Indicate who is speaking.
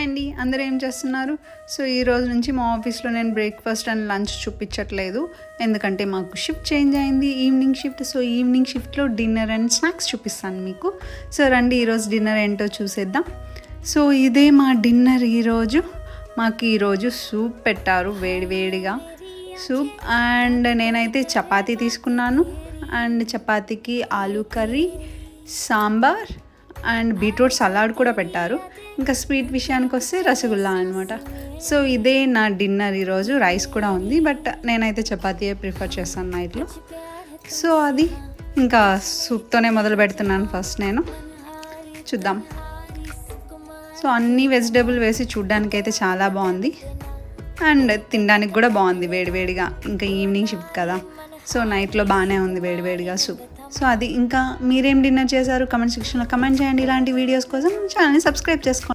Speaker 1: Hi అండి, అందరూ ఏం చేస్తున్నారు? సో ఈ రోజు నుంచి మా ఆఫీస్లో నేను బ్రేక్ఫాస్ట్ అండ్ లంచ్ చూపించట్లేదు, ఎందుకంటే మాకు షిఫ్ట్ చేంజ్ అయింది, ఈవినింగ్ షిఫ్ట్. సో ఈవినింగ్ షిఫ్ట్లో డిన్నర్ అండ్ స్నాక్స్ చూపిస్తాను మీకు. సో రండి, ఈరోజు డిన్నర్ ఏంటో చూసేద్దాం. సో ఇదే మా డిన్నర్ ఈరోజు. మాకు ఈరోజు సూప్ పెట్టారు, వేడివేడిగా సూప్. అండ్ నేనైతే చపాతీ తీసుకున్నాను, అండ్ చపాతీకి ఆలూ curry, sambar and beetroot salad కూడా పెట్టారు. ఇంకా స్వీట్ విషయానికి వస్తే రసగుల్లా అనమాట. సో ఇదే నా డిన్నర్ ఈరోజు. రైస్ కూడా ఉంది, బట్ నేనైతే చపాతీయే ప్రిఫర్ చేస్తాను నైట్లో. సో అది ఇంకా సూప్తోనే మొదలు పెడుతున్నాను ఫస్ట్ నేను. చూద్దాం. సో అన్ని వెజిటేబుల్ వేసి చూడ్డానికి అయితే చాలా బాగుంది, అండ్ తినడానికి కూడా బాగుంది వేడివేడిగా. ఇంకా ఈవినింగ్ షిఫ్ట్ కదా, సో నైట్లో బాగానే ఉంది వేడివేడిగా సూప్. సో అది. ఇంకా మీరేం డిన్నర్ చేశారు? కమెంట్ సెక్షన్లో కమెంట్ చేయండి. ఇలాంటి వీడియోస్ కోసం ఛానల్ని సబ్స్క్రైబ్ చేసుకోండి.